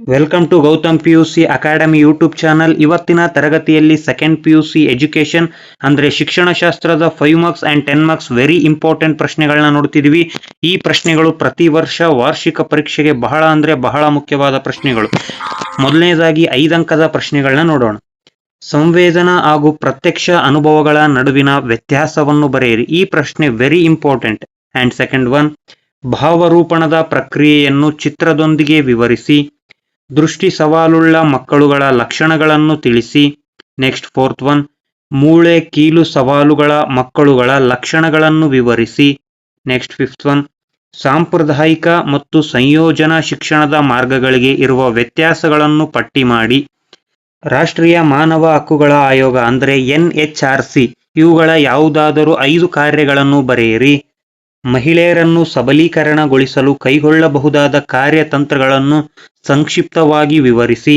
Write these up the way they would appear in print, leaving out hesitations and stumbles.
Welcome to Gautam PUC academy YouTube channel. ಇವತ್ತಿನ ತರಗತಿಯಲ್ಲಿ second PUC education ಅಂದರೆ ಶಿಕ್ಷಣಶಾಸ್ತ್ರದ 5 marks and 10 marks very important ಪ್ರಶ್ನೆಗಳನ್ನ ನೋಡ್ತಿದ್ವಿ. ಈ ಪ್ರಶ್ನೆಗಳು ಪ್ರತಿ ವರ್ಷ ವಾರ್ಷಿಕ ಪರೀಕ್ಷೆಗೆ ಬಹಳ ಮುಖ್ಯವಾದ ಪ್ರಶ್ನೆಗಳು. ಮೊದಲನೇದಾಗಿ 5 ಅಂಕದ ಪ್ರಶ್ನೆಗಳನ್ನ ನೋಡೋಣ. ಸಂವೇದನಾ ಹಾಗೂ ಪ್ರತ್ಯಕ್ಷ ಅನುಭವಗಳ ನಡುವಿನ ವ್ಯತ್ಯಾಸವನ್ನು ಬರೆಯಿರಿ. ಈ ಪ್ರಶ್ನೆ very important. And second one, ಭಾವರೂಪಣದ ಪ್ರಕ್ರಿಯೆಯನ್ನು ಚಿತ್ರದೊಂದಿಗೆ ವಿವರಿಸಿ. ದೃಷ್ಟಿ ಸವಾಲುಳ್ಳ ಮಕ್ಕಳುಗಳ ಲಕ್ಷಣಗಳನ್ನು ತಿಳಿಸಿ. ನೆಕ್ಸ್ಟ್ ಫೋರ್ತ್ ಒನ್, ಮೂಳೆ ಕೀಲು ಸವಾಲುಗಳ ಮಕ್ಕಳುಗಳ ಲಕ್ಷಣಗಳನ್ನು ವಿವರಿಸಿ. ನೆಕ್ಸ್ಟ್ ಫಿಫ್ತ್ ಒನ್, ಸಾಂಪ್ರದಾಯಿಕ ಮತ್ತು ಸಂಯೋಜನಾ ಶಿಕ್ಷಣದ ಮಾರ್ಗಗಳಿಗೆ ಇರುವ ವ್ಯತ್ಯಾಸಗಳನ್ನು ಪಟ್ಟಿ ಮಾಡಿ. ರಾಷ್ಟ್ರೀಯ ಮಾನವ ಹಕ್ಕುಗಳ ಆಯೋಗ ಅಂದರೆ NHRC ಇವುಗಳ ಯಾವುದಾದರೂ 5 ಕಾರ್ಯಗಳನ್ನು ಬರೆಯಿರಿ. ಮಹಿಳೆಯರನ್ನು ಸಬಲೀಕರಣಗೊಳಿಸಲು ಕೈಗೊಳ್ಳಬಹುದಾದ ಕಾರ್ಯತಂತ್ರಗಳನ್ನು ಸಂಕ್ಷಿಪ್ತವಾಗಿ ವಿವರಿಸಿ.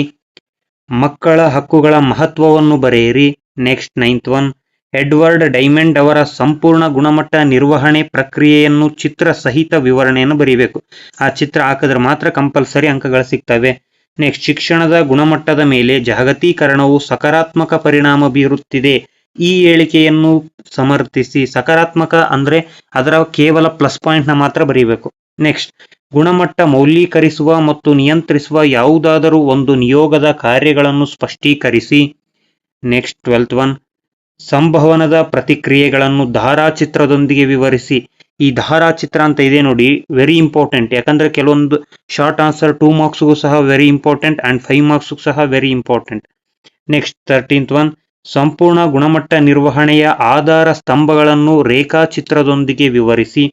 ಮಕ್ಕಳ ಹಕ್ಕುಗಳ ಮಹತ್ವವನ್ನು ಬರೆಯಿರಿ. Next 9th one, Edward diamond ಅವರ ಸಂಪೂರ್ಣ ಗುಣಮಟ್ಟ ನಿರ್ವಹಣೆ ಪ್ರಕ್ರಿಯೆಯನ್ನು ಚಿತ್ರ ಸಹಿತ ವಿವರಣೆಯನ್ನು ಬರೀಬೇಕು. ಆ ಚಿತ್ರ ಹಾಕಿದ್ರೆ ಮಾತ್ರ ಕಂಪಲ್ಸರಿ ಅಂಕಗಳು ಸಿಗ್ತವೆ. ನೆಕ್ಸ್ಟ್, ಶಿಕ್ಷಣದ ಗುಣಮಟ್ಟದ ಮೇಲೆ ಜಾಗತೀಕರಣವು ಸಕಾರಾತ್ಮಕ ಪರಿಣಾಮ ಬೀರುತ್ತಿದೆ. ಈ ಹೇಳಿಕೆಯನ್ನು ಸಮರ್ಥಿಸಿ. ಸಕಾರಾತ್ಮಕ ಅಂದ್ರೆ ಅದರ ಕೇವಲ ಪ್ಲಸ್ ಪಾಯಿಂಟ್ ನ ಮಾತ್ರ ಬರೀಬೇಕು. ನೆಕ್ಸ್ಟ್, ಗುಣಮಟ್ಟ ಮೌಲ್ಯೀಕರಿಸುವ ಮತ್ತು ನಿಯಂತ್ರಿಸುವ ಯಾವುದಾದರೂ ಒಂದು ನಿಯೋಗದ ಕಾರ್ಯಗಳನ್ನು ಸ್ಪಷ್ಟೀಕರಿಸಿ. ನೆಕ್ಸ್ಟ್ 12th ಒನ್, ಸಂಭವನದ ಪ್ರತಿಕ್ರಿಯೆಗಳನ್ನು ಧಾರಾಚಿತ್ರದೊಂದಿಗೆ ವಿವರಿಸಿ. ಈ ಧಾರಾಚಿತ್ರ ಅಂತ ಇದೆ ನೋಡಿ, ವೆರಿ ಇಂಪಾರ್ಟೆಂಟ್. ಯಾಕಂದ್ರೆ ಕೆಲವೊಂದು ಶಾರ್ಟ್ ಆನ್ಸರ್ 2 ಮಾರ್ಕ್ಸ್ಗೂ ಸಹ ವೆರಿ ಇಂಪಾರ್ಟೆಂಟ್ ಆ್ಯಂಡ್ 5 ಮಾರ್ಕ್ಸ್ಗೂ ಸಹ very important. Next 13th one, ಸಂಪೂರ್ಣ ಗುಣಮಟ್ಟ ನಿರ್ವಹಣೆಯ ಆಧಾರ ಸ್ತಂಭಗಳನ್ನು ರೇಖಾಚಿತ್ರದೊಂದಿಗೆ ವಿವರಿಸಿ.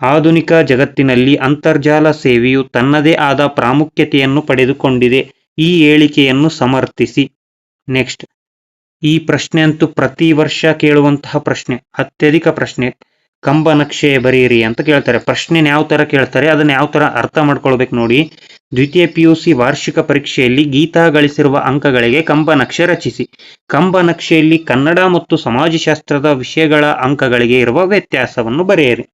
ಆಧುನಿಕ ಜಗತ್ತಿನಲ್ಲಿ ಅಂತರ್ಜಾಲ ಸೇವೆಯು ತನ್ನದೇ ಆದ ಪ್ರಾಮುಖ್ಯತೆಯನ್ನು ಪಡೆದುಕೊಂಡಿದೆ. ಈ ಹೇಳಿಕೆಯನ್ನು ಸಮರ್ಥಿಸಿ. ನೆಕ್ಸ್ಟ್, ಈ ಪ್ರಶ್ನೆ ಅಂತೂ ಪ್ರತಿ ವರ್ಷ ಕೇಳುವಂತಹ ಪ್ರಶ್ನೆ, ಅತ್ಯಧಿಕ ಪ್ರಶ್ನೆ. ಕಂಬ ನಕ್ಷೆ ಬರೆಯಿರಿ ಅಂತ ಕೇಳ್ತಾರೆ. ಪ್ರಶ್ನೆ ಯಾವ ತರ ಕೇಳ್ತಾರೆ ಅದನ್ನ ಯಾವ ತರ ಅರ್ಥ ಮಾಡ್ಕೊಳ್ಬೇಕು ನೋಡಿ. ದ್ವಿತೀಯ PUC ವಾರ್ಷಿಕ ಪರೀಕ್ಷೆಯಲ್ಲಿ ಗೀತಾ ಗಳಿಸಿರುವ ಅಂಕಗಳಿಗೆ ಕಂಬ ನಕ್ಷೆ ರಚಿಸಿ. ಕಂಬ ನಕ್ಷೆಯಲ್ಲಿ ಕನ್ನಡ ಮತ್ತು ಸಮಾಜಶಾಸ್ತ್ರದ ವಿಷಯಗಳ ಅಂಕಗಳಿಗೆ ಇರುವ ವ್ಯತ್ಯಾಸವನ್ನು ಬರೆಯಿರಿ.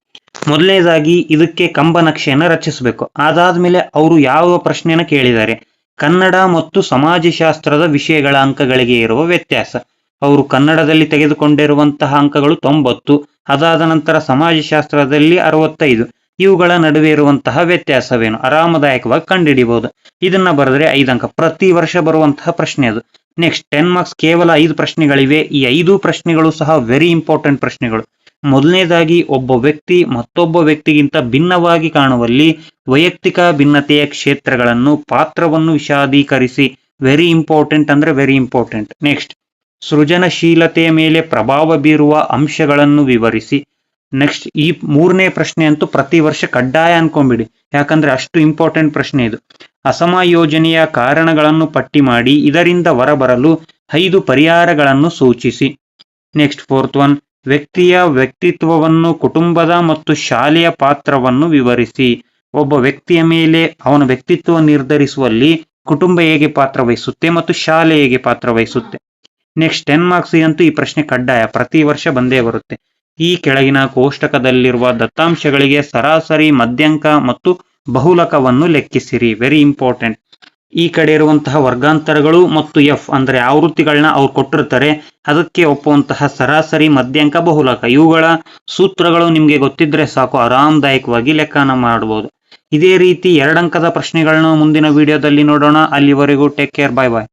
ಮೊದಲನೇದಾಗಿ ಇದಕ್ಕೆ ಕಂಬ ನಕ್ಷೆಯನ್ನು ರಚಿಸಬೇಕು. ಅದಾದ್ಮೇಲೆ ಅವರು ಯಾವ ಪ್ರಶ್ನೆನ ಕೇಳಿದ್ದಾರೆ, ಕನ್ನಡ ಮತ್ತು ಸಮಾಜಶಾಸ್ತ್ರದ ವಿಷಯಗಳ ಅಂಕಗಳಿಗೆ ಇರುವ ವ್ಯತ್ಯಾಸ. ಅವರು ಕನ್ನಡದಲ್ಲಿ ತೆಗೆದುಕೊಂಡಿರುವಂತಹ ಅಂಕಗಳು 90, ಅದಾದ ನಂತರ ಸಮಾಜಶಾಸ್ತ್ರದಲ್ಲಿ 65. ಇವುಗಳ ನಡುವೆ ಇರುವಂತಹ ವ್ಯತ್ಯಾಸವೇನು ಆರಾಮದಾಯಕವಾಗಿ ಕಂಡುಹಿಡಿಬಹುದು. ಇದನ್ನ ಬರೆದ್ರೆ 5 ಅಂಕ. ಪ್ರತಿ ವರ್ಷ ಬರುವಂತಹ ಪ್ರಶ್ನೆ ಅದು. ನೆಕ್ಸ್ಟ್ 10 ಮಾರ್ಕ್ಸ್ ಕೇವಲ 5 ಪ್ರಶ್ನೆಗಳಿವೆ. ಈ 5 ಪ್ರಶ್ನೆಗಳು ಸಹ ವೆರಿ ಇಂಪಾರ್ಟೆಂಟ್ ಪ್ರಶ್ನೆಗಳು. ಮೊದಲನೇದಾಗಿ, ಒಬ್ಬ ವ್ಯಕ್ತಿ ಮತ್ತೊಬ್ಬ ವ್ಯಕ್ತಿಗಿಂತ ಭಿನ್ನವಾಗಿ ಕಾಣುವಲ್ಲಿ ವೈಯಕ್ತಿಕ ಭಿನ್ನತೆಯ ಕ್ಷೇತ್ರಗಳನ್ನು ಪಾತ್ರವನ್ನು ವಿಷಾದೀಕರಿಸಿ. ವೆರಿ ಇಂಪಾರ್ಟೆಂಟ್ ಅಂದ್ರೆ ವೆರಿ ಇಂಪಾರ್ಟೆಂಟ್. ನೆಕ್ಸ್ಟ್, ಸೃಜನಶೀಲತೆಯ ಮೇಲೆ ಪ್ರಭಾವ ಬೀರುವ ಅಂಶಗಳನ್ನು ವಿವರಿಸಿ. ನೆಕ್ಸ್ಟ್, ಈ 3ನೇ ಪ್ರಶ್ನೆ ಅಂತೂ ಪ್ರತಿ ವರ್ಷ ಕಡ್ಡಾಯ ಅನ್ಕೊಂಬಿಡಿ, ಯಾಕಂದ್ರೆ ಅಷ್ಟು ಇಂಪಾರ್ಟೆಂಟ್ ಪ್ರಶ್ನೆ ಇದು. ಅಸಮಯೋಜನೆಯ ಕಾರಣಗಳನ್ನು ಪಟ್ಟಿ ಮಾಡಿ ಇದರಿಂದ ಹೊರಬರಲು 5 ಪರಿಹಾರಗಳನ್ನು ಸೂಚಿಸಿ. ನೆಕ್ಸ್ಟ್ 4th ಒನ್, ವ್ಯಕ್ತಿಯ ವ್ಯಕ್ತಿತ್ವವನ್ನು, ಕುಟುಂಬದ ಮತ್ತು ಶಾಲೆಯ ಪಾತ್ರವನ್ನು ವಿವರಿಸಿ. ಒಬ್ಬ ವ್ಯಕ್ತಿಯ ಮೇಲೆ ಅವನ ವ್ಯಕ್ತಿತ್ವ ನಿರ್ಧರಿಸುವಲ್ಲಿ ಕುಟುಂಬ ಹೇಗೆ ಪಾತ್ರ ವಹಿಸುತ್ತೆ ಮತ್ತು ಶಾಲೆ ಹೇಗೆ ಪಾತ್ರ ವಹಿಸುತ್ತೆ. ನೆಕ್ಸ್ಟ್ 10 ಮಾರ್ಕ್ಸ್ ಅಂತೂ ಈ ಪ್ರಶ್ನೆ ಕಡ್ಡಾಯ, ಪ್ರತಿ ವರ್ಷ ಬಂದೇ ಬರುತ್ತೆ. ಈ ಕೆಳಗಿನ ಕೋಷ್ಟಕದಲ್ಲಿರುವ ದತ್ತಾಂಶಗಳಿಗೆ ಸರಾಸರಿ, ಮಧ್ಯಂಕ ಮತ್ತು ಬಹುಲಕವನ್ನು ಲೆಕ್ಕಿಸಿರಿ. Very important. ಈ ಕಡೆ ಇರುವಂತಹ ವರ್ಗಾಂತರಗಳು ಮತ್ತು F ಅಂದ್ರೆ ಆವೃತ್ತಿಗಳನ್ನ ಅವ್ರು ಕೊಟ್ಟಿರ್ತಾರೆ, ಅದಕ್ಕೆ ಒಪ್ಪುವಂತಹ ಸರಾಸರಿ, ಮಧ್ಯಂಕ, ಬಹುಲಕ ಇವುಗಳ ಸೂತ್ರಗಳು ನಿಮ್ಗೆ ಗೊತ್ತಿದ್ರೆ ಸಾಕು, ಆರಾಮದಾಯಕವಾಗಿ ಲೆಕ್ಕನ ಮಾಡಬಹುದು. ಇದೇ ರೀತಿ 2 ಅಂಕದ ಪ್ರಶ್ನೆಗಳನ್ನ ಮುಂದಿನ ವಿಡಿಯೋದಲ್ಲಿ ನೋಡೋಣ. ಅಲ್ಲಿವರೆಗೂ ಟೇಕ್ ಕೇರ್, ಬಾಯ್ ಬಾಯ್.